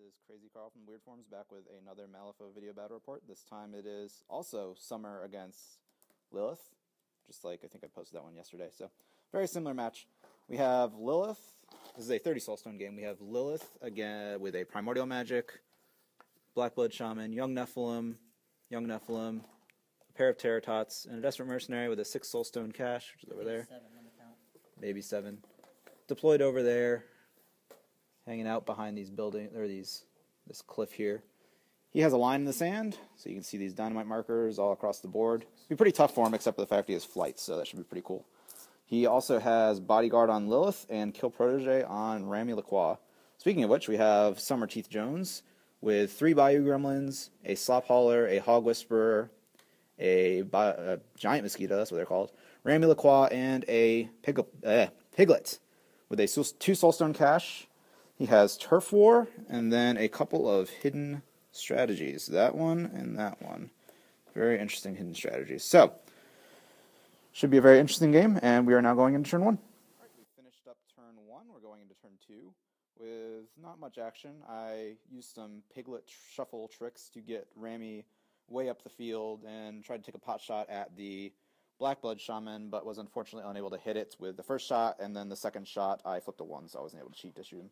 is Crazy Carl from Weird Forms back with another Malifaux video battle report. This time it is also aSom'er against Lilith, just like I think I posted that one yesterday. So very similar match. We have Lilith. This is a 30 Soulstone game. We have Lilith again with a Primordial Magic, Blackblood Shaman, Young Nephilim, a pair of Terratots, and a Desperate Mercenary with a 6 Soulstone Cache, which is over there. 7 on the count. Maybe 7. Deployed over there, hanging out behind these buildings, or this cliff here. He has a line in the sand, so you can see these dynamite markers all across the board. It'll be pretty tough for him, except for the fact he has flight, so that should be pretty cool. He also has Bodyguard on Lilith and Kill Protege on Malifaux. Speaking of which, we have Summer Teeth Jones with 3 Bayou Gremlins, a Slop Hauler, a Hog Whisperer, a Giant Mosquito, that's what they're called, Malifaux, and a Piglet with a 2 Soulstone Cache. He has Turf War, and then a couple of hidden strategies. That one and that one. Very interesting hidden strategies. So, should be a very interesting game, and we are now going into turn 1. All right, we finished up turn 1. We're going into turn 2 with not much action. I used some Piglet shuffle tricks to get Rami way up the field and tried to take a pot shot at the Blackblood Shaman, but was unfortunately unable to hit it with the first shot, and then the second shot I flipped a 1, so I wasn't able to cheat to shoot him.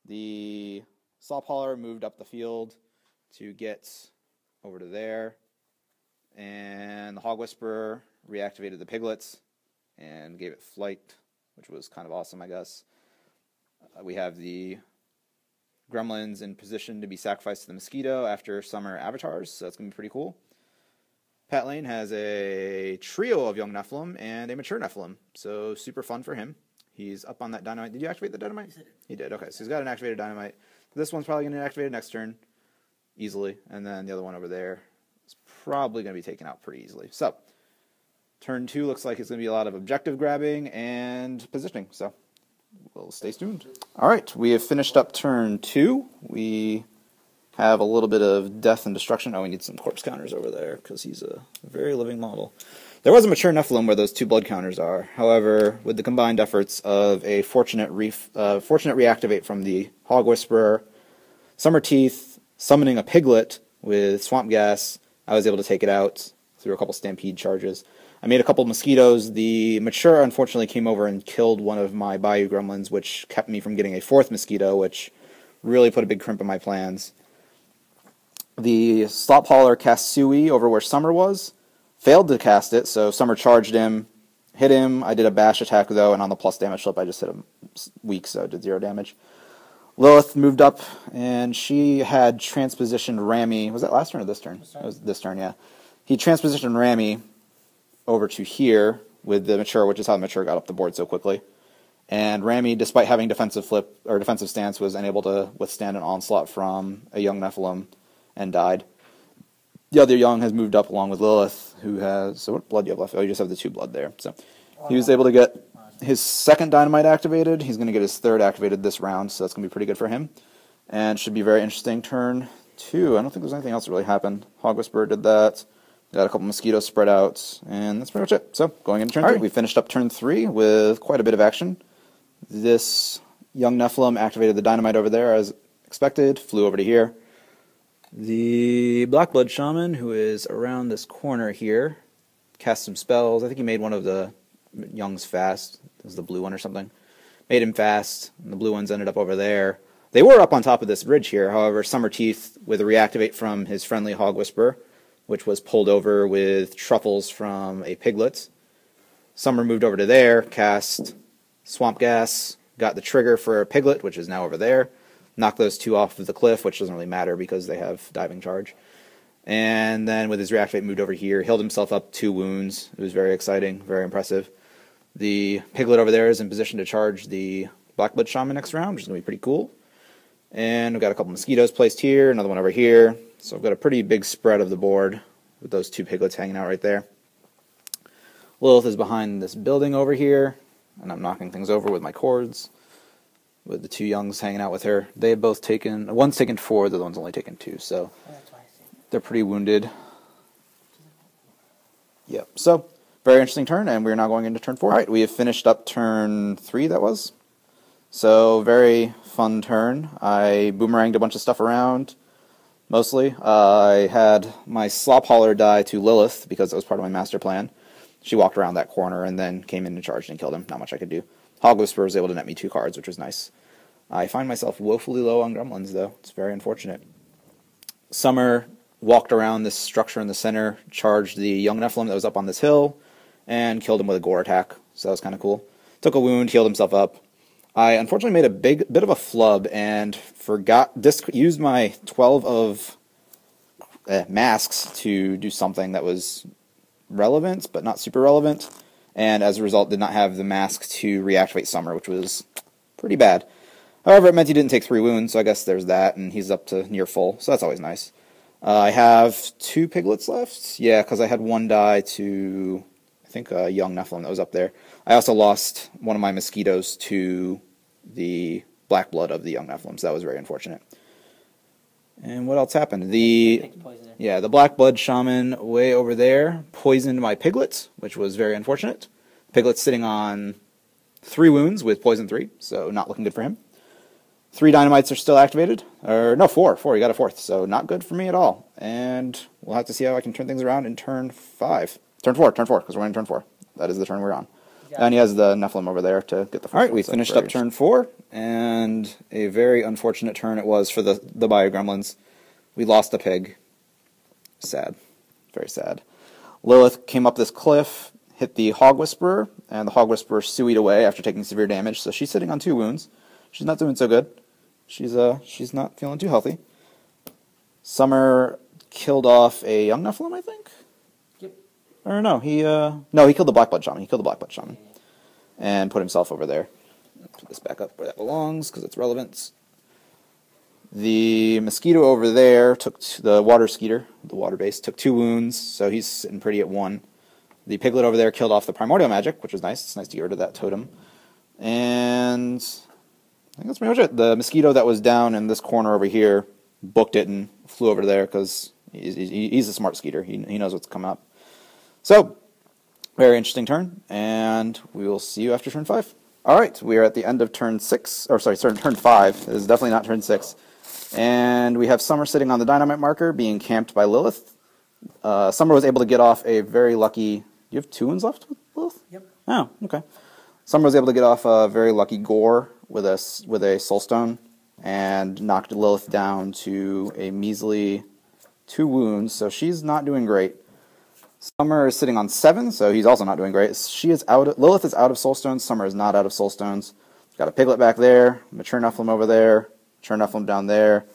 The Slop Hauler moved up the field to get over to there, and the Hog Whisperer reactivated the Piglets and gave it flight, which was kind of awesome, I guess. We have the Gremlins in position to be sacrificed to the Mosquito after Summer Avatars, so that's going to be pretty cool. Pat Lane has a trio of Young Nephilim and a Mature Nephilim, so super fun for him. He's up on that Dynamite. Did you activate the Dynamite? Yes, I did. He did, okay. So he's got an activated Dynamite. This one's probably going to activate next turn easily, and then the other one over there is probably going to be taken out pretty easily. So, turn 2 looks like it's going to be a lot of objective grabbing and positioning, so we'll stay tuned. All right, we have finished up turn 2. We have a little bit of death and destruction. Oh, we need some corpse counters over there because he's a very living model. There was a Mature Nephilim where those 2 blood counters are. However, with the combined efforts of a fortunate reactivate from the Hog Whisperer, Summer Teeth, summoning a Piglet with Swamp Gas, I was able to take it out through a couple Stampede charges. I made a couple Mosquitoes. The Mature, unfortunately, came over and killed one of my Bayou Gremlins, which kept me from getting a 4th Mosquito, which really put a big crimp in my plans. The Slop Hauler cast Sui over where Summer was. Failed to cast it, so Summer charged him, hit him. I did a bash attack, though, and on the plus damage flip, I just hit him weak, so it did 0 damage. Lilith moved up, and she had transpositioned Rami. Was that last turn or this turn? It was this turn, yeah. He transpositioned Rami over to here with the Mature, which is how the Mature got up the board so quickly. And Rami, despite having defensive flip or defensive stance, was unable to withstand an onslaught from a Young Nephilim and died. The other Young has moved up along with Lilith, who has... So what blood do you have left? Oh, you just have the 2 blood there. So he was able to get his 2nd Dynamite activated. He's going to get his 3rd activated this round, so that's going to be pretty good for him. And should be very interesting. Turn 2. I don't think there's anything else that really happened. Hog Whisperer did that. Got a couple Mosquitoes spread out, and that's pretty much it. So, going into turn 3. We finished up turn 3 with quite a bit of action. This Young Nephilim activated the Dynamite over there as expected, flew over to here. The Blackblood Shaman, who is around this corner here, cast some spells. I think he made one of the Youngs fast. This is the blue one or something. Made him fast, and the blue ones ended up over there. They were up on top of this ridge here, however, Summer Teeth, with a reactivate from his friendly Hog Whisperer, which was pulled over with truffles from a Piglet. Summer moved over to there, cast Swamp Gas, got the trigger for a Piglet, which is now over there. Knocked those 2 off of the cliff, which doesn't really matter because they have diving charge. And then with his reactivate moved over here, healed himself up 2 wounds. It was very exciting, very impressive. The Piglet over there is in position to charge the Blackblood Shaman next round, which is going to be pretty cool. And we've got a couple Mosquitoes placed here, another one over here. So I've got a pretty big spread of the board with those 2 Piglets hanging out right there. Lilith is behind this building over here, and I'm knocking things over with my cords, with the 2 Youngs hanging out with her. They have both taken... One's taken 4, the other one's only taken 2, so they're pretty wounded. Yep, so very interesting turn, and we're now going into turn 4. All right, we have finished up turn 3, that was. So, very fun turn. I boomeranged a bunch of stuff around, mostly. I had my Slop Hauler die to Lilith, because that was part of my master plan. She walked around that corner and then came in and charged and killed him. Not much I could do. Hog Whisperer was able to net me 2 cards, which was nice. I find myself woefully low on gremlins, though. It's very unfortunate. aSom'er walked around this structure in the center, charged the young Nephilim that was up on this hill, and killed him with a gore attack. So that was kind of cool. Took a wound, healed himself up. I unfortunately made a bit of a flub and used my 12 of masks to do something that was relevant, but not super relevant. And as a result, did not have the mask to reactivate aSom'er, which was pretty bad. However, it meant he didn't take 3 wounds, so I guess there's that, and he's up to near full, so that's always nice. I have 2 piglets left. Yeah, because I had 1 die to, I think, a young Nephilim that was up there. I also lost one of my mosquitoes to the black blood of the young Nephilim, so that was very unfortunate. And what else happened? The black blood shaman way over there poisoned my piglet, which was very unfortunate. Piglet's sitting on 3 wounds with poison 3, so not looking good for him. 3 dynamites are still activated. Or, no, 4. 4. He got a 4th, so not good for me at all. And we'll have to see how I can turn things around in turn 5. Turn 4, because we're in turn 4. That is the turn we're on. And he has the Nephilim over there to get the 4th. Alright, we finished up turn 4, and a very unfortunate turn it was for the Bio Gremlins. We lost a pig. Sad. Very sad. Lilith came up this cliff, hit the Hog Whisperer, and the Hog Whisperer suied away after taking severe damage, so she's sitting on 2 wounds. She's not doing so good. She's not feeling too healthy. aSom'er killed off a young Nephilim, I think? Yep. Or no, he killed the Black Blood Shaman. He killed the Black Blood Shaman. And put himself over there. Put this back up where that belongs, because it's relevant. The mosquito over there took the water skeeter, the water base, took 2 wounds, so he's sitting pretty at 1. The piglet over there killed off the primordial magic, which was nice. It's nice to get rid of that totem. And I think that's pretty much it. The mosquito that was down in this corner over here booked it and flew over there because he's a smart skeeter. He knows what's coming up. So, very interesting turn, and we will see you after turn 5. All right, we are at the end of turn 6, or sorry, turn 5. It is definitely not turn 6. And we have aSom'er sitting on the dynamite marker, being camped by Lilith. aSom'er was able to get off a very lucky... You have 2 wounds left with Lilith? Yep. Oh, okay. aSom'er was able to get off a very lucky gore with a Soulstone and knocked Lilith down to a measly 2 wounds, so she's not doing great. aSom'er is sitting on 7, so he's also not doing great. Lilith is out of Soulstones. aSom'er is not out of Soulstones. Got a piglet back there, mature Nephilim over there, mature Nephilim down there.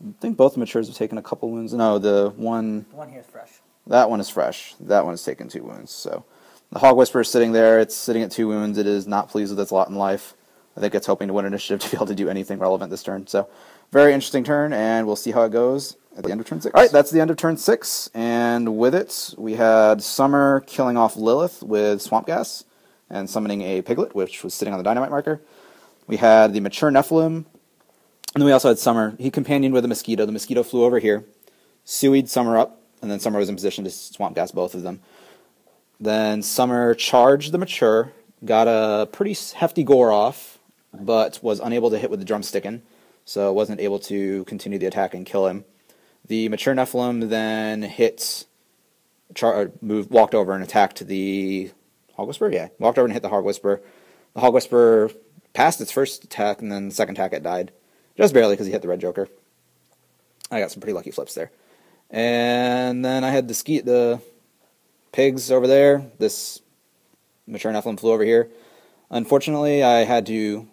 I think both the matures have taken a couple wounds. No, the one... The one here is fresh. That one is fresh. That one has taken 2 wounds. So the Hog Whisperer is sitting there. It's sitting at 2 wounds. It is not pleased with its lot in life. I think it's hoping to win initiative to be able to do anything relevant this turn. So very interesting turn, and we'll see how it goes at the end of turn 6. All right, that's the end of turn 6, and with it, we had aSom'er killing off Lilith with Swamp Gas and summoning a piglet, which was sitting on the dynamite marker. We had the mature Nephilim, and then we also had aSom'er. He companioned with a mosquito. The mosquito flew over here, suied aSom'er up, and then aSom'er was in position to Swamp Gas both of them. Then aSom'er charged the mature, got a pretty hefty gore off, but was unable to hit with the drumstickin', so wasn't able to continue the attack and kill him. The mature Nephilim then walked over and attacked the Hog Whisperer? Yeah, walked over and hit the Hog Whisperer. The Hog Whisperer passed its first attack, and then the second attack it died. Just barely, because he hit the red Joker. I got some pretty lucky flips there. And then I had the pigs over there. This mature Nephilim flew over here. Unfortunately, I had to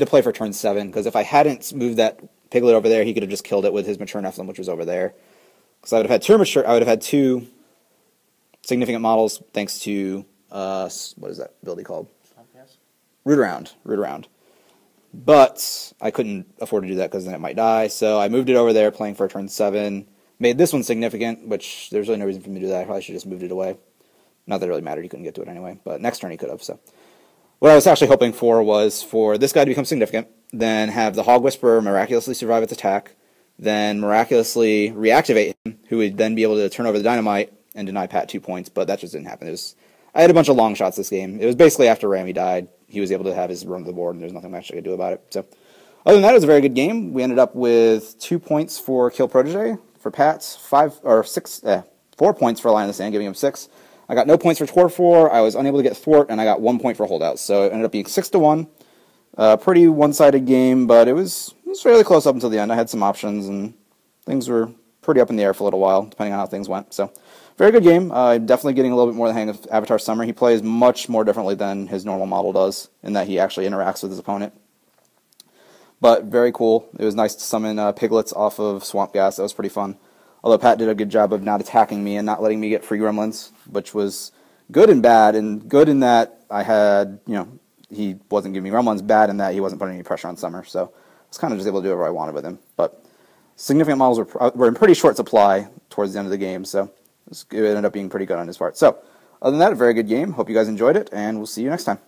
play for turn 7, because if I hadn't moved that piglet over there, he could have just killed it with his mature Nephilim, which was over there. Because I would have had 2 significant models, thanks to what is that ability called? Root around. But I couldn't afford to do that because then it might die, so I moved it over there, playing for turn 7. Made this one significant, which there's really no reason for me to do that. I probably should have just moved it away. Not that it really mattered, he couldn't get to it anyway, but next turn he could have. So what I was actually hoping for was for this guy to become significant, then have the Hog Whisperer miraculously survive its attack, then miraculously reactivate him, who would then be able to turn over the dynamite and deny Pat 2 points, but that just didn't happen. I had a bunch of long shots this game. It was basically after Rami died, he was able to have his run to the board, and there's nothing much I could do about it. So, other than that, it was a very good game. We ended up with 2 points for Kill Protege for Pats, 4 points for Line in the Sand, giving him 6. I got no points for Torfor. I was unable to get Thwart, and I got 1 point for Holdouts. So it ended up being 6-1. Pretty one-sided game, but it was fairly close up until the end. I had some options, and things were pretty up in the air for a little while, depending on how things went. So, very good game. Definitely getting a little bit more the hang of Avatar Summer. He plays much more differently than his normal model does, in that he actually interacts with his opponent. But very cool. It was nice to summon piglets off of Swamp Gas. That was pretty fun. Although Pat did a good job of not attacking me and not letting me get free gremlins, which was good and bad. And good in that I had, he wasn't giving me gremlins. Bad in that he wasn't putting any pressure on Summer. So I was kind of just able to do whatever I wanted with him. But significant models were in pretty short supply towards the end of the game. So it ended up being pretty good on his part. So other than that, a very good game. Hope you guys enjoyed it, and we'll see you next time.